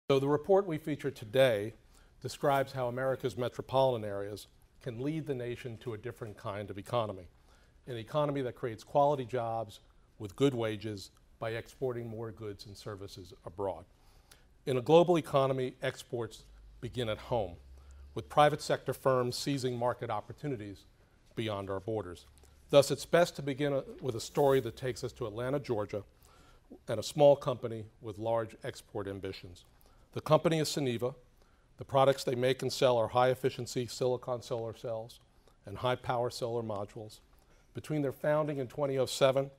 So the report we feature today describes how America's metropolitan areas can lead the nation to a different kind of economy, an economy that creates quality jobs with good wages by exporting more goods and services abroad. In a global economy, exports begin at home, with private sector firms seizing market opportunities beyond our borders. Thus, it's best to begin with a story that takes us to Atlanta, Georgia, and a small company with large export ambitions. The company is Suniva. The products they make and sell are high-efficiency silicon solar cells and high-power solar modules. Between their founding in 2007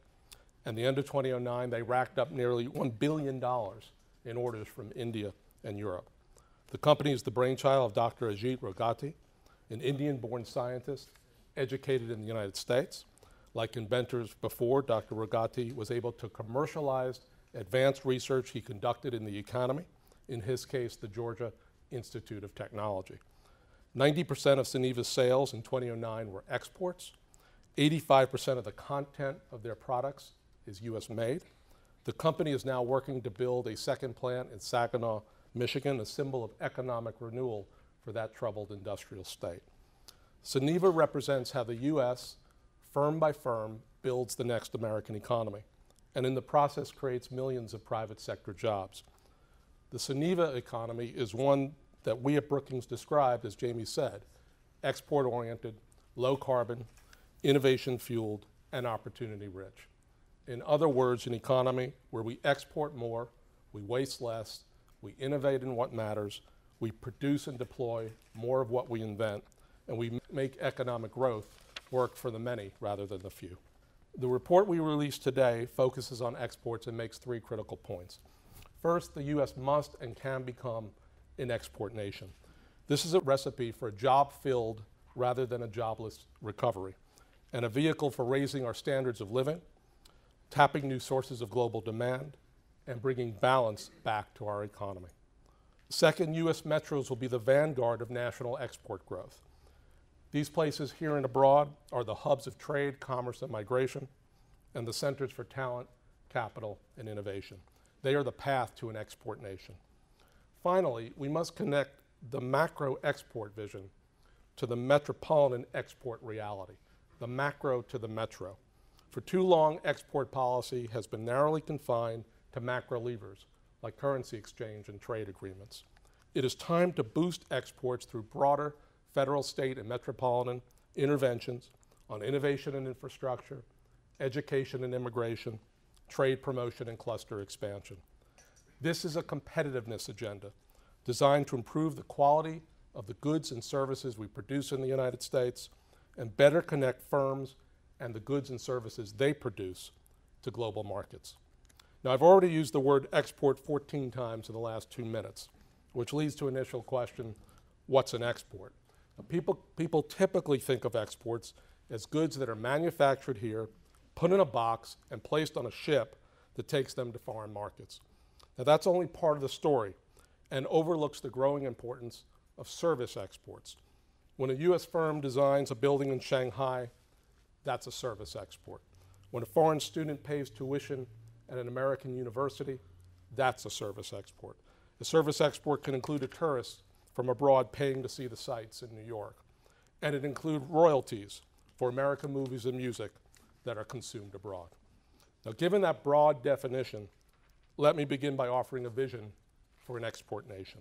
and the end of 2009, they racked up nearly $1 billion in orders from India and Europe. The company is the brainchild of Dr. Ajit Rogatty, an Indian-born scientist educated in the United States. Like inventors before, Dr. Rogatty was able to commercialize advanced research he conducted in the economy, in his case, the Georgia Institute of Technology. 90% of Suniva's sales in 2009 were exports. 85% of the content of their products is US made. The company is now working to build a second plant in Saginaw, Michigan, a symbol of economic renewal for that troubled industrial state. Suniva represents how the US, firm by firm, builds the next American economy, and in the process creates millions of private sector jobs. The Suniva economy is one that we at Brookings described, as Jamie said, export-oriented, low-carbon, innovation-fueled, and opportunity-rich. In other words, an economy where we export more, we waste less, we innovate in what matters, we produce and deploy more of what we invent, and we make economic growth work for the many rather than the few. The report we released today focuses on exports and makes three critical points. First, the U.S. must and can become an export nation. This is a recipe for a job-filled rather than a jobless recovery, and a vehicle for raising our standards of living, tapping new sources of global demand, and bringing balance back to our economy. Second, U.S. metros will be the vanguard of national export growth. These places here and abroad are the hubs of trade, commerce, and migration, and the centers for talent, capital, and innovation. They are the path to an export nation. Finally, we must connect the macro export vision to the metropolitan export reality, the macro to the metro. For too long, export policy has been narrowly confined to macro levers, like currency exchange and trade agreements. It is time to boost exports through broader federal, state, and metropolitan interventions on innovation and infrastructure, education and immigration, trade promotion, and cluster expansion. This is a competitiveness agenda designed to improve the quality of the goods and services we produce in the United States and better connect firms and the goods and services they produce to global markets. Now, I've already used the word export 14 times in the last 2 minutes, which leads to an initial question, what's an export? Now, people typically think of exports as goods that are manufactured here, put in a box, and placed on a ship that takes them to foreign markets. Now, that's only part of the story and overlooks the growing importance of service exports. When a US firm designs a building in Shanghai, that's a service export. When a foreign student pays tuition at an American university, that's a service export. A service export can include a tourist from abroad paying to see the sights in New York. And it includes royalties for American movies and music that are consumed abroad. Now, given that broad definition, let me begin by offering a vision for an export nation.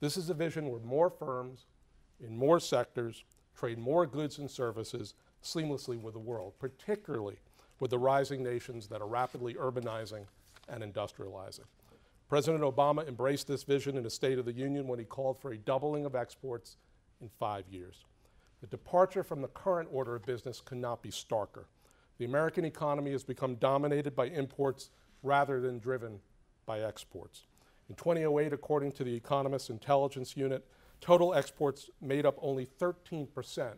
This is a vision where more firms in more sectors trade more goods and services seamlessly with the world, particularly with the rising nations that are rapidly urbanizing and industrializing. President Obama embraced this vision in his State of the Union when he called for a doubling of exports in 5 years. The departure from the current order of business cannot be starker. The American economy has become dominated by imports rather than driven by exports. In 2008, according to the Economist Intelligence Unit, total exports made up only 13%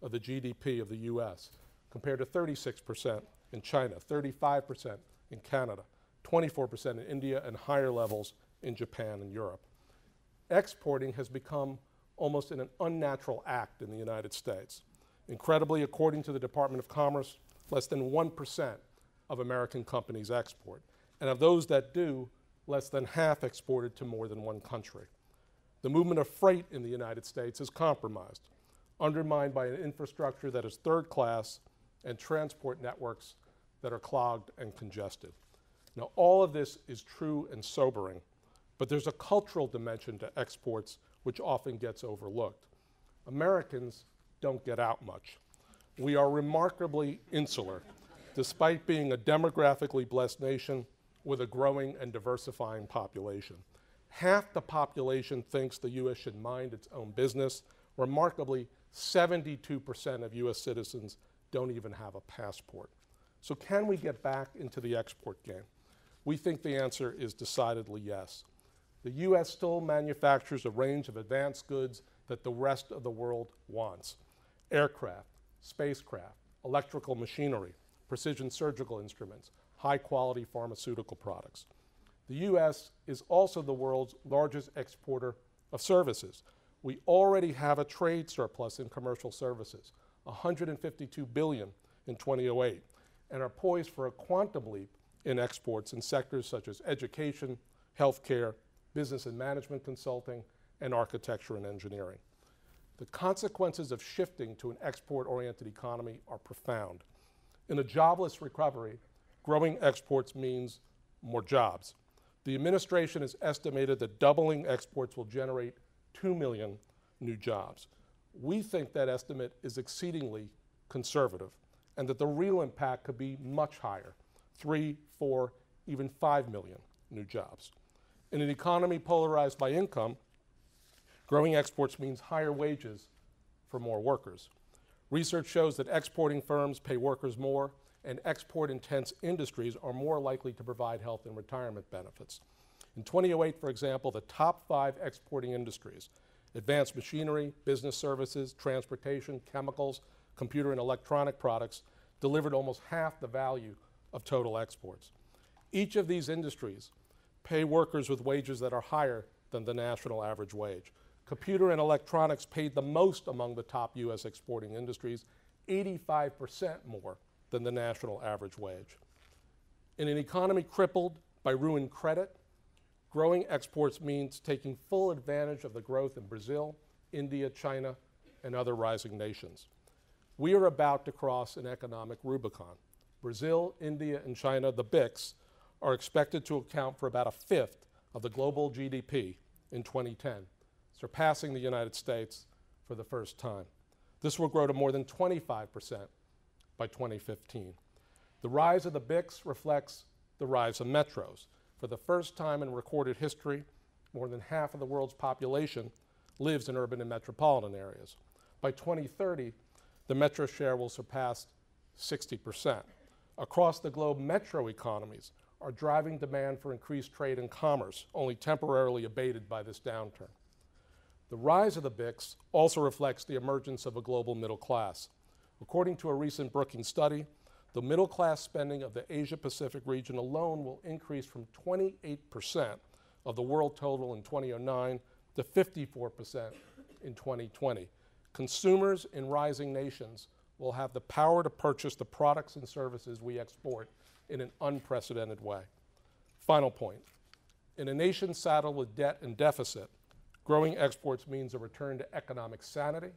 of the GDP of the US, compared to 36% in China, 35% in Canada, 24% in India, and higher levels in Japan and Europe. Exporting has become almost an unnatural act in the United States. Incredibly, according to the Department of Commerce, less than 1% of American companies export. And of those that do, less than half exported to more than one country. The movement of freight in the United States is compromised, undermined by an infrastructure that is third class and transport networks that are clogged and congested. Now, all of this is true and sobering, but there's a cultural dimension to exports which often gets overlooked. Americans don't get out much. We are remarkably insular, despite being a demographically blessed nation with a growing and diversifying population. Half the population thinks the U.S. should mind its own business. Remarkably, 72% of U.S. citizens don't even have a passport. So can we get back into the export game? We think the answer is decidedly yes. The U.S. still manufactures a range of advanced goods that the rest of the world wants: aircraft, spacecraft, electrical machinery, precision surgical instruments, high-quality pharmaceutical products. The U.S. is also the world's largest exporter of services. We already have a trade surplus in commercial services, $152 billion in 2008, and are poised for a quantum leap in exports in sectors such as education, healthcare, business and management consulting, and architecture and engineering. The consequences of shifting to an export-oriented economy are profound. In a jobless recovery, growing exports means more jobs. The administration has estimated that doubling exports will generate 2 million new jobs. We think that estimate is exceedingly conservative, and that the real impact could be much higher, 3, 4, even 5 million new jobs. In an economy polarized by income, growing exports means higher wages for more workers. Research shows that exporting firms pay workers more, and export-intense industries are more likely to provide health and retirement benefits. In 2008, for example, the top 5 exporting industries, advanced machinery, business services, transportation, chemicals, computer and electronic products, delivered almost half the value of total exports. Each of these industries pay workers with wages that are higher than the national average wage. Computer and electronics paid the most among the top U.S. exporting industries, 85% more than the national average wage. In an economy crippled by ruined credit, growing exports means taking full advantage of the growth in Brazil, India, China, and other rising nations. We are about to cross an economic Rubicon. Brazil, India, and China, the BRICS, are expected to account for about 1/5 of the global GDP in 2010, surpassing the United States for the first time. This will grow to more than 25% by 2015. The rise of the BRICS reflects the rise of metros. For the first time in recorded history, more than half of the world's population lives in urban and metropolitan areas. By 2030, the metro share will surpass 60%. Across the globe, metro economies are driving demand for increased trade and commerce, only temporarily abated by this downturn. The rise of the BRICS also reflects the emergence of a global middle class. According to a recent Brookings study, the middle class spending of the Asia-Pacific region alone will increase from 28% of the world total in 2009 to 54% in 2020. Consumers in rising nations will have the power to purchase the products and services we export in an unprecedented way. Final point. In a nation saddled with debt and deficit, growing exports means a return to economic sanity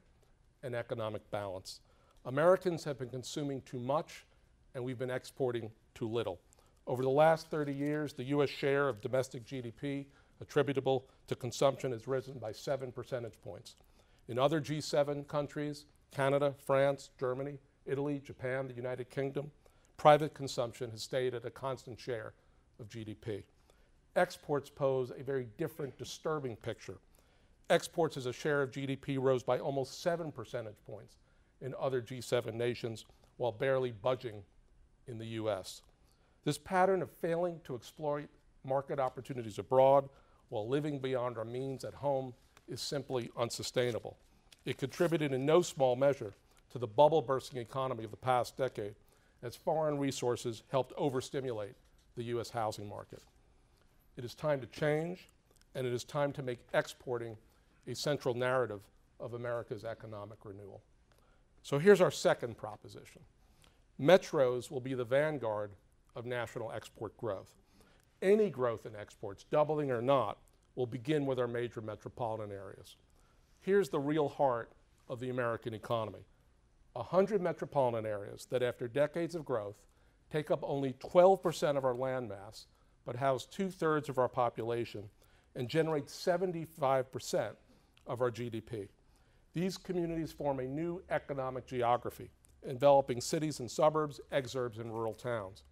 and economic balance. Americans have been consuming too much, and we've been exporting too little. Over the last 30 years, the U.S. share of domestic GDP attributable to consumption has risen by 7 percentage points. In other G7 countries, Canada, France, Germany, Italy, Japan, the United Kingdom, private consumption has stayed at a constant share of GDP. Exports pose a very different, disturbing picture. Exports as a share of GDP rose by almost 7 percentage points in other G7 nations, while barely budging in the U.S. This pattern of failing to exploit market opportunities abroad while living beyond our means at home is simply unsustainable. It contributed in no small measure to the bubble-bursting economy of the past decade, as foreign resources helped overstimulate the U.S. housing market. It is time to change, and it is time to make exporting a central narrative of America's economic renewal. So here's our second proposition. Metros will be the vanguard of national export growth. Any growth in exports, doubling or not, will begin with our major metropolitan areas. Here's the real heart of the American economy. 100 metropolitan areas that, after decades of growth, take up only 12% of our land mass, but house 2/3 of our population and generate 75% of our GDP. These communities form a new economic geography, enveloping cities and suburbs, exurbs, and rural towns.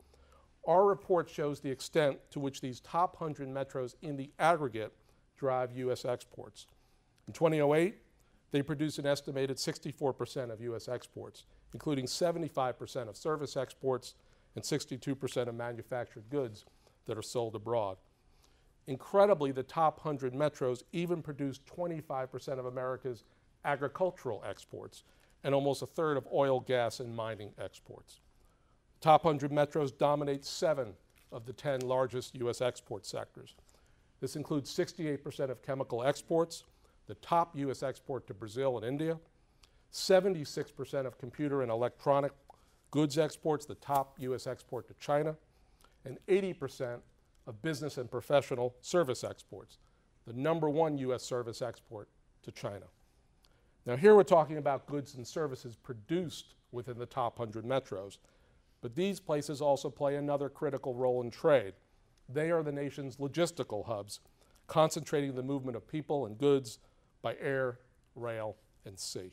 Our report shows the extent to which these top 100 metros in the aggregate drive U.S. exports. In 2008, they produce an estimated 64% of U.S. exports, including 75% of service exports and 62% of manufactured goods that are sold abroad. Incredibly, the top 100 metros even produce 25% of America's agricultural exports and almost 1/3 of oil, gas, and mining exports. Top 100 metros dominate 7 of the 10 largest U.S. export sectors. This includes 68% of chemical exports, the top U.S. export to Brazil and India, 76% of computer and electronic goods exports, the top U.S. export to China, and 80% of business and professional service exports, the #1 U.S. service export to China. Now here we're talking about goods and services produced within the top 100 metros, but these places also play another critical role in trade. They are the nation's logistical hubs, concentrating the movement of people and goods by air, rail, and sea.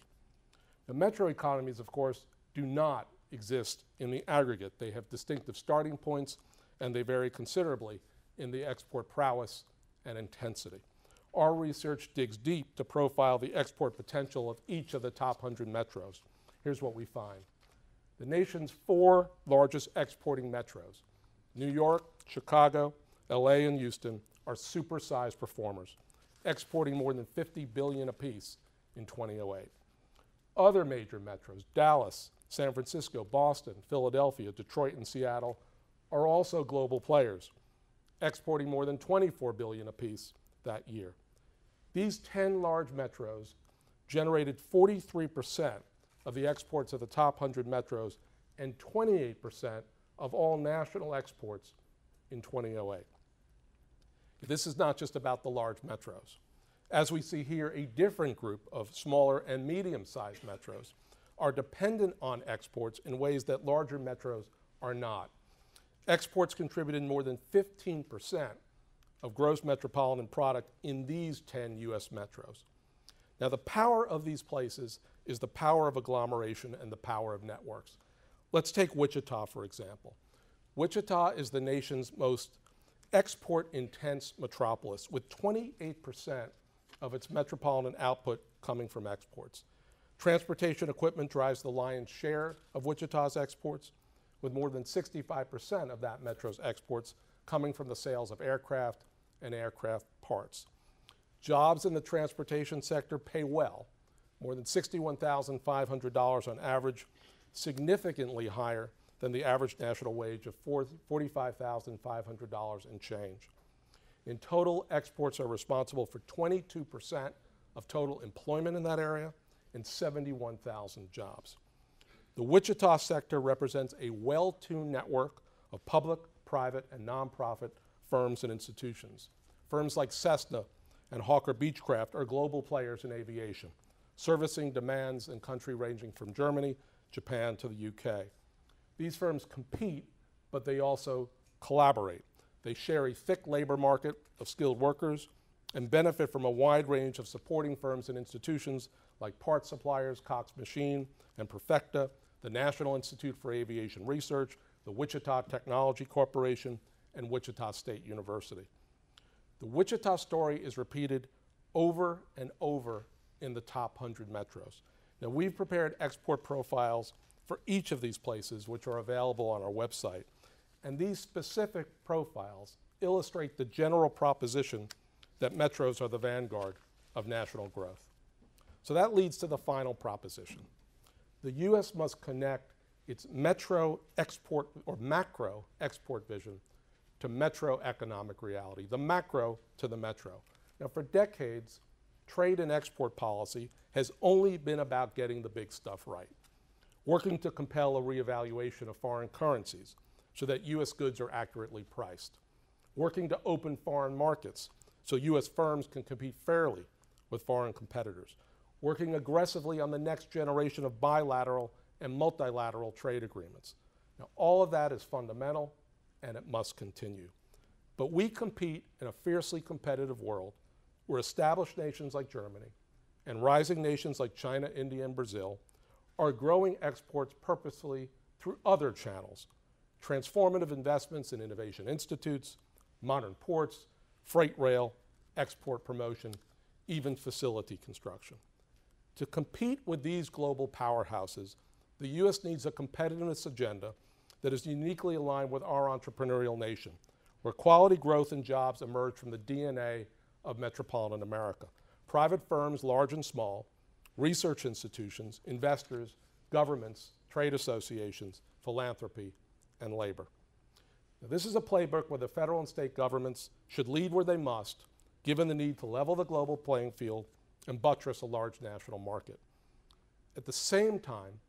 The metro economies, of course, do not exist in the aggregate. They have distinctive starting points, and they vary considerably in the export prowess and intensity. Our research digs deep to profile the export potential of each of the top 100 metros. Here's what we find. The nation's 4 largest exporting metros, New York, Chicago, LA, and Houston, are supersized performers, exporting more than $50 billion apiece in 2008. Other major metros, Dallas, San Francisco, Boston, Philadelphia, Detroit, and Seattle, are also global players, exporting more than $24 billion apiece that year. These 10 large metros generated 43% of the exports of the top 100 metros and 28% of all national exports in 2008. This is not just about the large metros. As we see here, a different group of smaller and medium-sized metros are dependent on exports in ways that larger metros are not. Exports contributed more than 15% of gross metropolitan product in these 10 U.S. metros. Now, the power of these places is the power of agglomeration and the power of networks. Let's take Wichita, for example. Wichita is the nation's most export-intense metropolis, with 28% of its metropolitan output coming from exports. Transportation equipment drives the lion's share of Wichita's exports, with more than 65% of that metro's exports coming from the sales of aircraft and aircraft parts. Jobs in the transportation sector pay well, more than $61,500 on average, significantly higher than the average national wage of $45,500 and change. In total, exports are responsible for 22% of total employment in that area and 71,000 jobs. The Wichita sector represents a well-tuned network of public, private, and nonprofit firms and institutions. Firms like Cessna and Hawker Beechcraft are global players in aviation, servicing demands in countries ranging from Germany, Japan, to the UK. These firms compete, but they also collaborate. They share a thick labor market of skilled workers and benefit from a wide range of supporting firms and institutions like parts suppliers, Cox Machine and Perfecta, the National Institute for Aviation Research, the Wichita Technology Corporation, and Wichita State University. The Wichita story is repeated over and over in the top 100 metros. Now, we've prepared export profiles for each of these places, which are available on our website. And these specific profiles illustrate the general proposition that metros are the vanguard of national growth. So that leads to the final proposition. The U.S. must connect its metro export or macro export vision to metro economic reality, the macro to the metro. Now, for decades, trade and export policy has only been about getting the big stuff right, working to compel a reevaluation of foreign currencies so that U.S. goods are accurately priced, working to open foreign markets so U.S. firms can compete fairly with foreign competitors, working aggressively on the next generation of bilateral and multilateral trade agreements. Now, all of that is fundamental, and it must continue. But we compete in a fiercely competitive world where established nations like Germany and rising nations like China, India, and Brazil are growing exports purposefully through other channels, transformative investments in innovation institutes, modern ports, freight rail, export promotion, even facility construction. To compete with these global powerhouses, the U.S. needs a competitiveness agenda that is uniquely aligned with our entrepreneurial nation, where quality growth and jobs emerge from the DNA of metropolitan America. Private firms, large and small, research institutions, investors, governments, trade associations, philanthropy, and labor. Now, this is a playbook where the federal and state governments should lead where they must, given the need to level the global playing field and buttress a large national market. At the same time,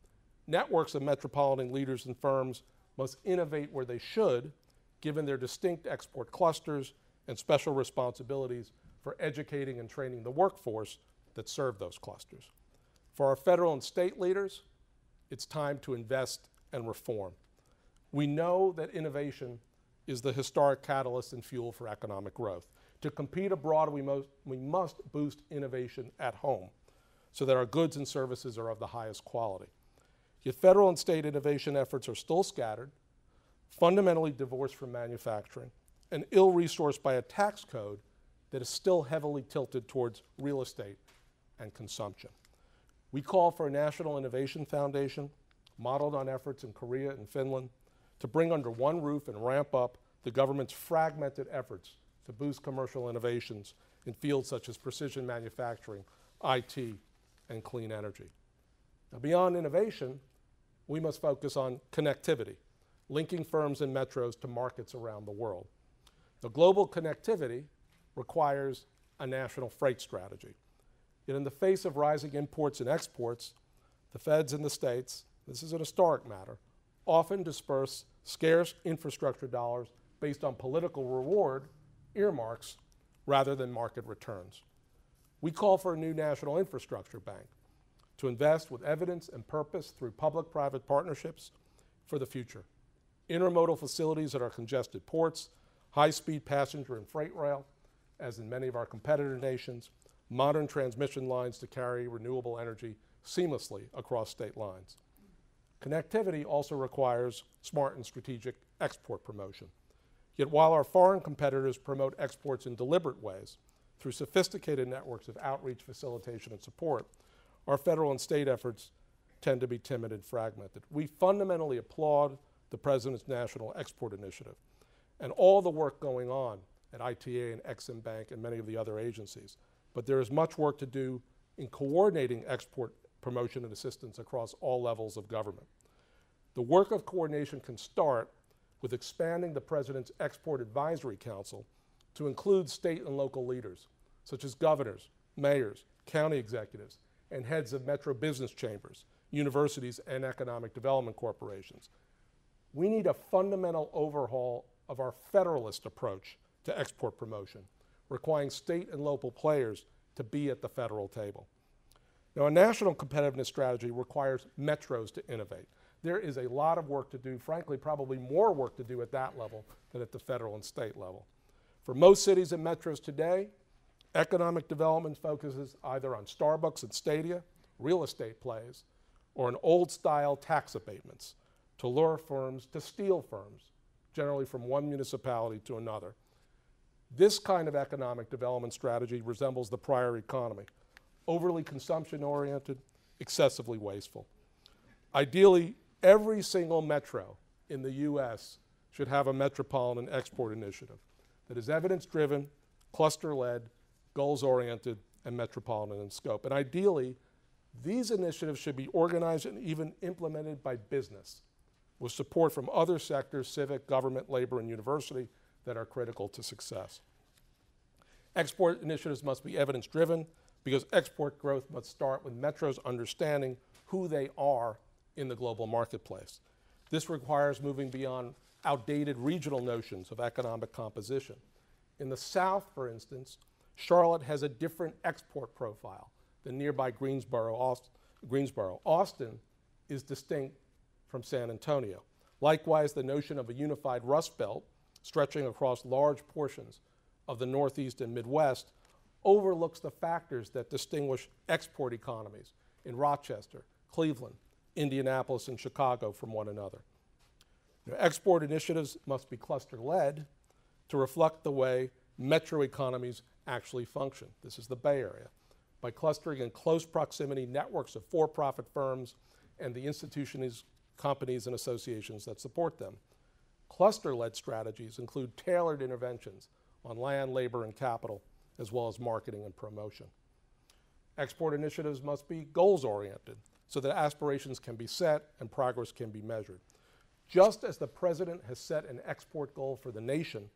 networks of metropolitan leaders and firms must innovate where they should, given their distinct export clusters and special responsibilities for educating and training the workforce that serve those clusters. For our federal and state leaders, it's time to invest and reform. We know that innovation is the historic catalyst and fuel for economic growth. To compete abroad, we must boost innovation at home so that our goods and services are of the highest quality. Yet federal and state innovation efforts are still scattered, fundamentally divorced from manufacturing, and ill-resourced by a tax code that is still heavily tilted towards real estate and consumption. We call for a national innovation foundation, modeled on efforts in Korea and Finland, to bring under one roof and ramp up the government's fragmented efforts to boost commercial innovations in fields such as precision manufacturing, IT, and clean energy. Now, beyond innovation, we must focus on connectivity, linking firms and metros to markets around the world. The global connectivity requires a national freight strategy. Yet in the face of rising imports and exports, the feds in the states, this is an historic matter, often disperse scarce infrastructure dollars based on political reward earmarks rather than market returns. We call for a new national infrastructure bank to invest with evidence and purpose through public-private partnerships for the future. Intermodal facilities at our congested ports, high-speed passenger and freight rail, as in many of our competitor nations, modern transmission lines to carry renewable energy seamlessly across state lines. Connectivity also requires smart and strategic export promotion. Yet while our foreign competitors promote exports in deliberate ways through sophisticated networks of outreach, facilitation, and support, our federal and state efforts tend to be timid and fragmented. We fundamentally applaud the President's National Export Initiative and all the work going on at ITA and Exim Bank and many of the other agencies. But there is much work to do in coordinating export promotion and assistance across all levels of government. The work of coordination can start with expanding the President's Export Advisory Council to include state and local leaders, such as governors, mayors, county executives, and heads of metro business chambers, universities, and economic development corporations. We need a fundamental overhaul of our federalist approach to export promotion, requiring state and local players to be at the federal table. Now, a national competitiveness strategy requires metros to innovate. There is a lot of work to do, frankly, probably more work to do at that level than at the federal and state level. For most cities and metros today, economic development focuses either on Starbucks and stadia, real estate plays, or on old-style tax abatements to lure firms to steal firms, generally from one municipality to another. This kind of economic development strategy resembles the prior economy, overly consumption-oriented, excessively wasteful. Ideally, every single metro in the US should have a metropolitan export initiative that is evidence-driven, cluster-led, goals-oriented, and metropolitan in scope. And ideally, these initiatives should be organized and even implemented by business, with support from other sectors, civic, government, labor, and university, that are critical to success. Export initiatives must be evidence-driven because export growth must start with metros understanding who they are in the global marketplace. This requires moving beyond outdated regional notions of economic composition. In the South, for instance, Charlotte has a different export profile than nearby Greensboro. Austin is distinct from San Antonio. Likewise, the notion of a unified Rust Belt stretching across large portions of the Northeast and Midwest overlooks the factors that distinguish export economies in Rochester, Cleveland, Indianapolis, and Chicago from one another. Export initiatives must be cluster-led to reflect the way metro economies actually function. This is the Bay Area. By clustering in close proximity networks of for-profit firms and the institutions, companies, and associations that support them. Cluster-led strategies include tailored interventions on land, labor, and capital, as well as marketing and promotion. Export initiatives must be goals-oriented so that aspirations can be set and progress can be measured. Just as the president has set an export goal for the nation,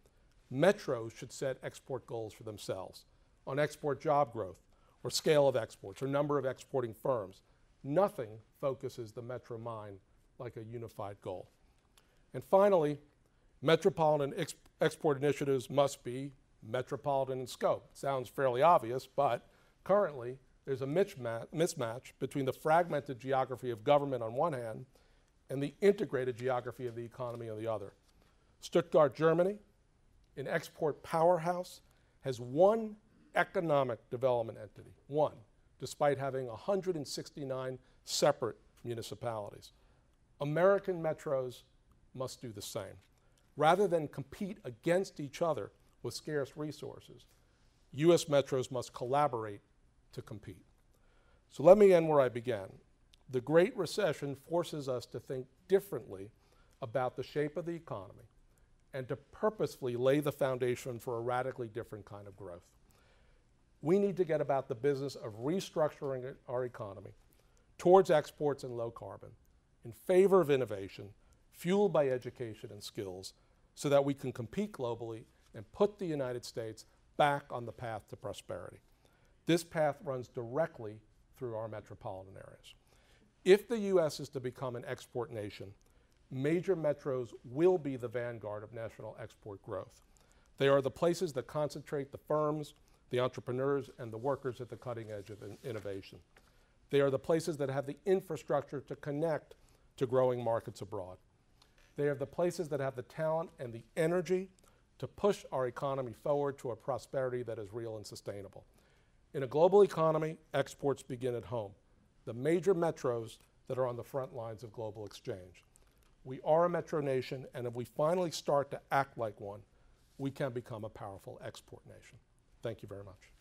metros should set export goals for themselves on export job growth or scale of exports or number of exporting firms. Nothing focuses the metro mind like a unified goal. And finally, metropolitan export initiatives must be metropolitan in scope. Sounds fairly obvious, but currently there's a mismatch between the fragmented geography of government on one hand and the integrated geography of the economy on the other. Stuttgart, Germany, an export powerhouse, has one economic development entity, one, despite having 169 separate municipalities. American metros must do the same. Rather than compete against each other with scarce resources, US metros must collaborate to compete. So let me end where I began. The Great Recession forces us to think differently about the shape of the economy and to purposefully lay the foundation for a radically different kind of growth. We need to get about the business of restructuring our economy towards exports and low carbon in favor of innovation, fueled by education and skills, so that we can compete globally and put the United States back on the path to prosperity. This path runs directly through our metropolitan areas. If the US is to become an export nation, major metros will be the vanguard of national export growth. They are the places that concentrate the firms, the entrepreneurs, and the workers at the cutting edge of innovation. They are the places that have the infrastructure to connect to growing markets abroad. They are the places that have the talent and the energy to push our economy forward to a prosperity that is real and sustainable. In a global economy, exports begin at home, the major metros that are on the front lines of global exchange. We are a metro nation, and if we finally start to act like one, we can become a powerful export nation. Thank you very much.